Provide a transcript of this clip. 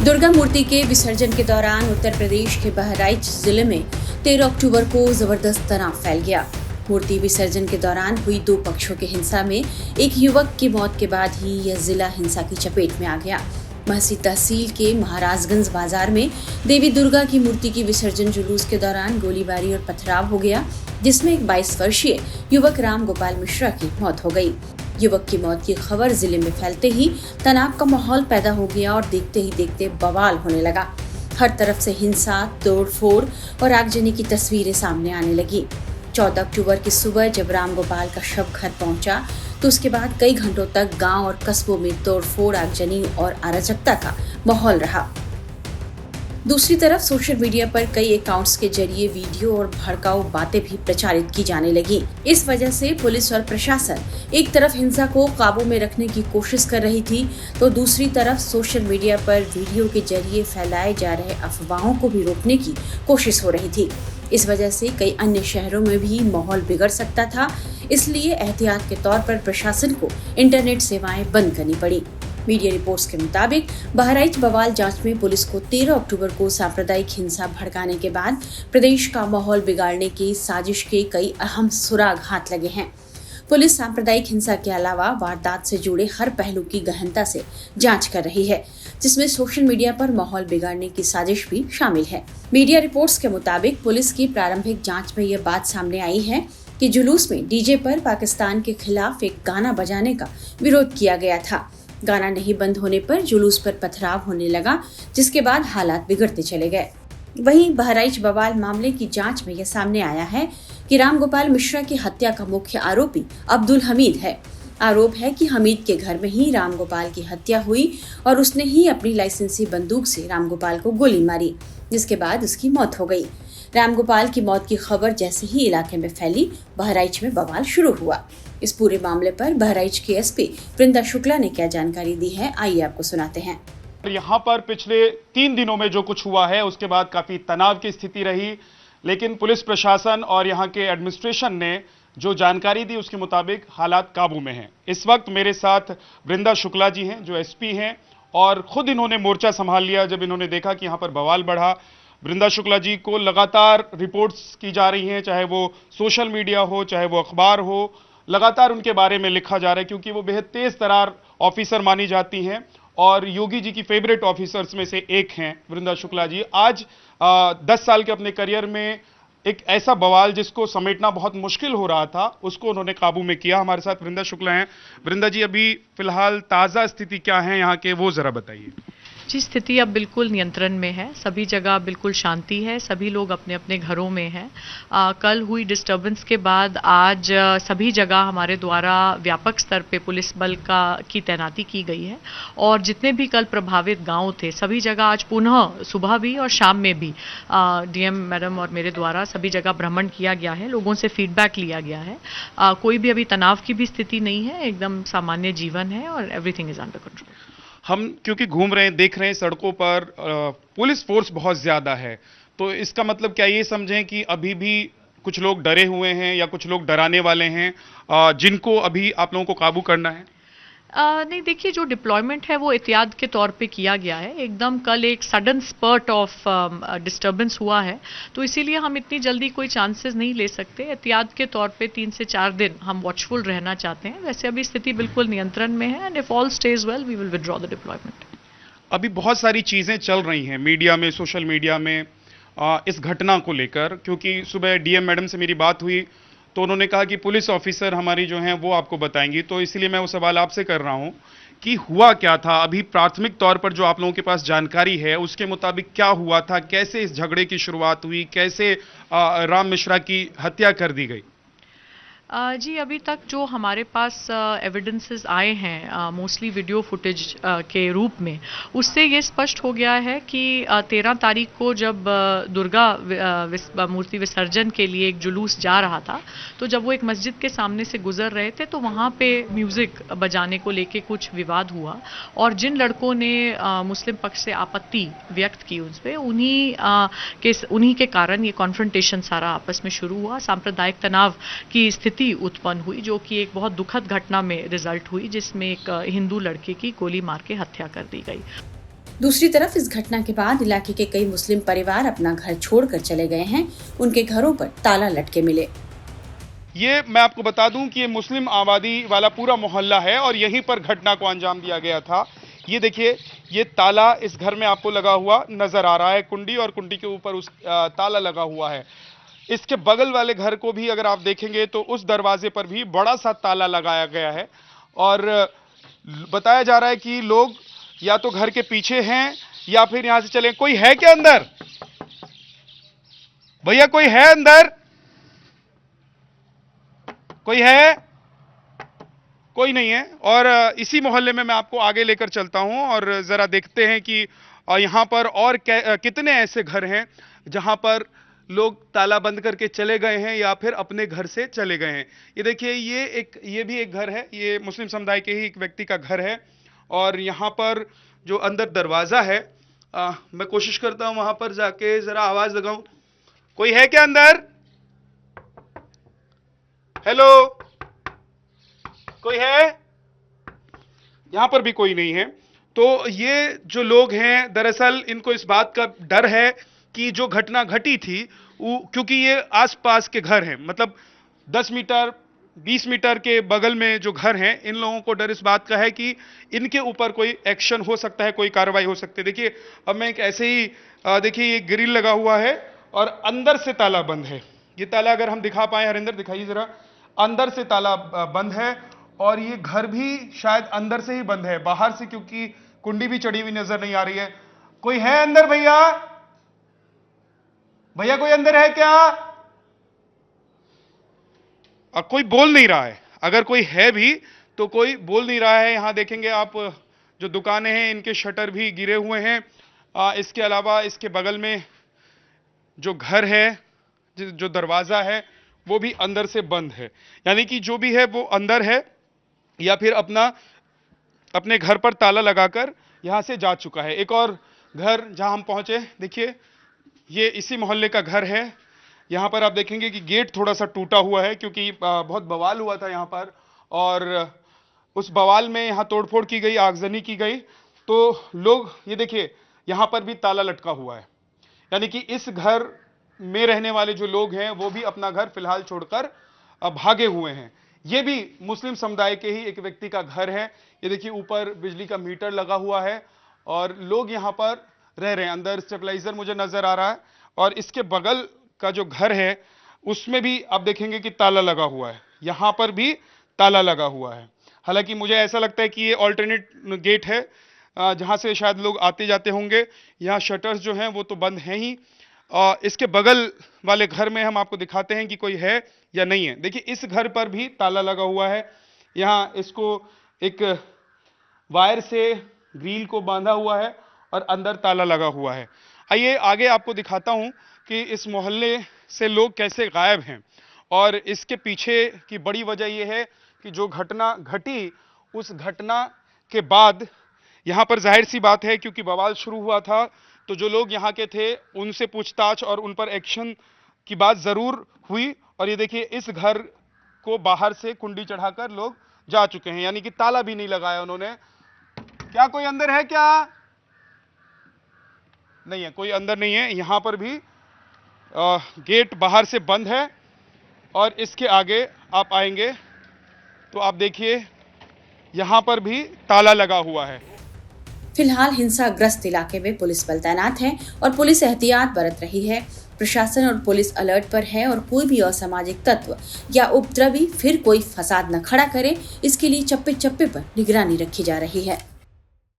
दुर्गा मूर्ति के विसर्जन के दौरान उत्तर प्रदेश के बहराइच जिले में 13 अक्टूबर को जबरदस्त तनाव फैल गया। मूर्ति विसर्जन के दौरान हुई दो पक्षों की हिंसा में एक युवक की मौत के बाद ही यह जिला हिंसा की चपेट में आ गया। महसी तहसील के महाराजगंज बाजार में देवी दुर्गा की मूर्ति की विसर्जन जुलूस के दौरान गोलीबारी और पथराव हो गया, जिसमें एक 22 वर्षीय युवक राम गोपाल मिश्रा की मौत हो गई। युवक की मौत की खबर जिले में फैलते ही तनाव का माहौल पैदा हो गया और देखते ही देखते बवाल होने लगा। हर तरफ से हिंसा, तोड़फोड़ और आगजनी की तस्वीरें सामने आने लगी। 14 अक्टूबर की सुबह जब राम गोपाल का शव घर पहुंचा, तो उसके बाद कई घंटों तक गांव और कस्बों में तोड़फोड़, आगजनी और अराजकता का माहौल रहा। दूसरी तरफ सोशल मीडिया पर कई अकाउंट्स के जरिए वीडियो और भड़काऊ बातें भी प्रचारित की जाने लगी। इस वजह से पुलिस और प्रशासन एक तरफ हिंसा को काबू में रखने की कोशिश कर रही थी, तो दूसरी तरफ सोशल मीडिया पर वीडियो के जरिए फैलाए जा रहे अफवाहों को भी रोकने की कोशिश हो रही थी। इस वजह से कई अन्य शहरों में भी माहौल बिगड़ सकता था, इसलिए एहतियात के तौर पर प्रशासन को इंटरनेट सेवाएं बंद करनी पड़ी। मीडिया रिपोर्ट्स के मुताबिक बहराइच बवाल जांच में पुलिस को 13 अक्टूबर को सांप्रदायिक हिंसा भड़काने के बाद प्रदेश का माहौल बिगाड़ने की साजिश के कई अहम सुराग हाथ लगे हैं। पुलिस सांप्रदायिक हिंसा के अलावा वारदात से जुड़े हर पहलू की गहनता से जांच कर रही है, जिसमें सोशल मीडिया पर माहौल बिगाड़ने की साजिश भी शामिल है। मीडिया रिपोर्ट्स के मुताबिक पुलिस की प्रारंभिक जांच में यह बात सामने आई है कि जुलूस में डीजे पर पाकिस्तान के खिलाफ एक गाना बजाने का विरोध किया गया था। गाना नहीं बंद होने पर जुलूस पर पथराव होने लगा, जिसके बाद हालात बिगड़ते चले गए। वहीं बहराइच बवाल मामले की जांच में यह सामने आया है कि राम गोपाल मिश्रा की हत्या का मुख्य आरोपी अब्दुल हमीद है। आरोप है कि हमीद के घर में ही राम गोपाल की हत्या हुई और उसने ही अपनी लाइसेंसी बंदूक से राम गोपाल को गोली मारी, जिसके बाद उसकी मौत हो गई। राम गोपाल की मौत की खबर जैसे ही इलाके में फैली, बहराइच में बवाल शुरू हुआ। इस पूरे मामले पर बहराइच के एसपी वृंदा शुक्ला ने क्या जानकारी दी है, आइए आपको सुनाते हैं। यहाँ पर पिछले 3 दिनों में जो कुछ हुआ है उसके बाद काफी तनाव की स्थिति रही, लेकिन पुलिस प्रशासन और यहाँ के एडमिनिस्ट्रेशन ने जो जानकारी दी उसके मुताबिक हालात काबू में हैं। इस वक्त मेरे साथ वृंदा शुक्ला जी हैं जो एसपी हैं और खुद इन्होंने मोर्चा संभाल लिया जब इन्होंने देखा कि यहाँ पर बवाल बढ़ा। वृंदा शुक्ला जी को लगातार रिपोर्ट्स की जा रही हैं, चाहे वो सोशल मीडिया हो, चाहे वो अखबार हो, लगातार उनके बारे में लिखा जा रहा है क्योंकि वो बेहद तेज तरार ऑफिसर मानी जाती हैं और योगी जी की फेवरेट ऑफिसर्स में से एक हैं वृंदा शुक्ला जी। आज 10 साल के अपने करियर में एक ऐसा बवाल जिसको समेटना बहुत मुश्किल हो रहा था, उसको उन्होंने काबू में किया। हमारे साथ वृंदा शुक्ला हैं। वृंदा जी, अभी फिलहाल ताज़ा स्थिति क्या है यहाँ के, वो ज़रा बताइए। जी, स्थिति अब बिल्कुल नियंत्रण में है। सभी जगह बिल्कुल शांति है, सभी लोग अपने अपने घरों में हैं। कल हुई डिस्टर्बेंस के बाद आज सभी जगह हमारे द्वारा व्यापक स्तर पे पुलिस बल की तैनाती की गई है और जितने भी कल प्रभावित गांव थे सभी जगह आज पुनः सुबह भी और शाम में भी डीएम मैडम और मेरे द्वारा सभी जगह भ्रमण किया गया है, लोगों से फीडबैक लिया गया है। कोई भी अभी तनाव की भी स्थिति नहीं है, एकदम सामान्य जीवन है और एवरीथिंग इज अंडर कंट्रोल। हम क्योंकि घूम रहे हैं, देख रहे हैं सड़कों पर पुलिस फोर्स बहुत ज्यादा है, तो इसका मतलब क्या ये समझें कि अभी भी कुछ लोग डरे हुए हैं या कुछ लोग डराने वाले हैं जिनको अभी आप लोगों को काबू करना है? नहीं, देखिए, जो डिप्लॉयमेंट है वो एहतियात के तौर पे किया गया है। एकदम कल एक सडन स्पर्ट ऑफ डिस्टर्बेंस हुआ है, तो इसीलिए हम इतनी जल्दी कोई चांसेस नहीं ले सकते। एहतियात के तौर पे 3 से 4 दिन हम वॉचफुल रहना चाहते हैं। वैसे अभी स्थिति बिल्कुल नियंत्रण में है and if all stage well we will withdraw the deployment. अभी बहुत सारी चीजें चल रही हैं मीडिया में, सोशल मीडिया में इस घटना को लेकर, क्योंकि सुबह डीएम मैडम से मेरी बात हुई तो उन्होंने कहा कि पुलिस ऑफिसर हमारी जो हैं वो आपको बताएंगी, तो इसलिए मैं वो सवाल आपसे कर रहा हूं कि हुआ क्या था। अभी प्राथमिक तौर पर जो आप लोगों के पास जानकारी है उसके मुताबिक क्या हुआ था, कैसे इस झगड़े की शुरुआत हुई, कैसे राम मिश्रा की हत्या कर दी गई? जी, अभी तक जो हमारे पास एविडेंसेस आए हैं मोस्टली वीडियो फुटेज के रूप में, उससे ये स्पष्ट हो गया है कि 13 तारीख को जब दुर्गा मूर्ति विसर्जन के लिए एक जुलूस जा रहा था, तो जब वो एक मस्जिद के सामने से गुजर रहे थे तो वहाँ पे म्यूज़िक बजाने को लेके कुछ विवाद हुआ और जिन लड़कों ने मुस्लिम पक्ष से आपत्ति व्यक्त की उस पर, उन्हीं के कारण ये कॉन्फ्रंटेशन सारा आपस में शुरू हुआ। सांप्रदायिक तनाव की स्थिति उत्पन्न हुई जो कि एक बहुत दुखद घटना में रिजल्ट हुई, जिसमें एक हिंदू लड़के की गोली मार के हत्या कर दी गई। दूसरी तरफ इस घटना के बाद इलाके के कई मुस्लिम परिवार अपना घर छोड़कर चले गए हैं। उनके घरों पर ताला लटके मिले। ये मैं आपको बता दूं कि ये मुस्लिम आबादी वाला पूरा मोहल्ला है और यहीं पर घटना को अंजाम दिया गया था। ये देखिए, ये ताला इस घर में आपको लगा हुआ नजर आ रहा है, कुंडी, और कुंडी के ऊपर उस ताला लगा हुआ है। इसके बगल वाले घर को भी अगर आप देखेंगे तो उस दरवाजे पर भी बड़ा सा ताला लगाया गया है और बताया जा रहा है कि लोग या तो घर के पीछे हैं या फिर यहां से चले। कोई है क्या अंदर? भैया कोई है अंदर? कोई है? कोई नहीं है। और इसी मोहल्ले में मैं आपको आगे लेकर चलता हूं और जरा देखते हैं कि यहां पर और कितने ऐसे घर हैं जहां पर लोग ताला बंद करके चले गए हैं या फिर अपने घर से चले गए हैं। ये देखिए, ये भी एक घर है, ये मुस्लिम समुदाय के ही एक व्यक्ति का घर है और यहां पर जो अंदर दरवाजा है, मैं कोशिश करता हूं वहां पर जाके जरा आवाज लगाऊं। कोई है क्या अंदर? हेलो, कोई है? यहां पर भी कोई नहीं है। तो ये जो लोग हैं, दरअसल इनको इस बात का डर है कि जो घटना घटी थी क्योंकि ये आसपास के घर हैं, मतलब 10 मीटर 20 मीटर के बगल में जो घर हैं, इन लोगों को डर इस बात का है कि इनके ऊपर कोई एक्शन हो सकता है, कोई कार्रवाई हो सकती है। देखिए, अब मैं एक ऐसे ही देखिए, ये ग्रिल लगा हुआ है और अंदर से ताला बंद है। ये ताला अगर हम दिखा पाए, हरिंदर दिखाइए जरा, अंदर से ताला बंद है और ये घर भी शायद अंदर से ही बंद है, बाहर से क्योंकि कुंडी भी चढ़ी हुई नजर नहीं आ रही है। कोई है अंदर? भैया भैया कोई अंदर है क्या? कोई बोल नहीं रहा है। अगर कोई है भी तो कोई बोल नहीं रहा है। यहां देखेंगे आप, जो दुकानें हैं इनके शटर भी गिरे हुए हैं। इसके अलावा इसके बगल में जो घर है, जो दरवाजा है, वो भी अंदर से बंद है। यानी कि जो भी है वो अंदर है या फिर अपने घर पर ताला लगाकर यहां से जा चुका है। एक और घर जहां हम पहुंचे, देखिए, ये इसी मोहल्ले का घर है। यहां पर आप देखेंगे कि गेट थोड़ा सा टूटा हुआ है क्योंकि बहुत बवाल हुआ था यहां पर और उस बवाल में यहां तोड़फोड़ की गई, आगजनी की गई। तो लोग, ये देखिए, यहां पर भी ताला लटका हुआ है। यानी कि इस घर में रहने वाले जो लोग हैं वो भी अपना घर फिलहाल छोड़कर भागे हुए हैं। ये भी मुस्लिम समुदाय के ही एक व्यक्ति का घर है। ये देखिए, ऊपर बिजली का मीटर लगा हुआ है और लोग यहां पर रह रहे हैं। अंदर स्टेबलाइजर मुझे नजर आ रहा है और इसके बगल का जो घर है उसमें भी आप देखेंगे कि ताला लगा हुआ है। यहां पर भी ताला लगा हुआ है। हालांकि मुझे ऐसा लगता है कि ये ऑल्टरनेट गेट है जहां से शायद लोग आते जाते होंगे। यहाँ शटर्स जो हैं वो तो बंद हैं ही। इसके बगल वाले घर में हम आपको दिखाते हैं कि कोई है या नहीं है। देखिए, इस घर पर भी ताला लगा हुआ है। यहाँ इसको एक वायर से ग्रिल को बांधा हुआ है और अंदर ताला लगा हुआ है। आइए आगे आपको दिखाता हूं कि इस मोहल्ले से लोग कैसे गायब हैं और इसके पीछे की बड़ी वजह यह है कि जो घटना घटी, उस घटना के बाद यहां पर जाहिर सी बात है, क्योंकि बवाल शुरू हुआ था, तो जो लोग यहाँ के थे उनसे पूछताछ और उन पर एक्शन की बात जरूर हुई। और ये देखिए, इस घर को बाहर से कुंडी चढ़ाकर लोग जा चुके हैं, यानी कि ताला भी नहीं लगाया उन्होंने। क्या कोई अंदर है क्या? नहीं है, कोई अंदर नहीं है। यहां पर भी गेट बाहर से बंद है और इसके आगे आप आएंगे तो आप देखिए, यहां पर भी ताला लगा हुआ है। फिलहाल हिंसाग्रस्त इलाके में पुलिस बल तैनात है और पुलिस एहतियात बरत रही है। प्रशासन और पुलिस अलर्ट पर है और कोई भी असामाजिक तत्व या उपद्रवी फिर कोई फसाद न खड़ा करे, इसके लिए चप्पे चप्पे पर निगरानी रखी जा रही है।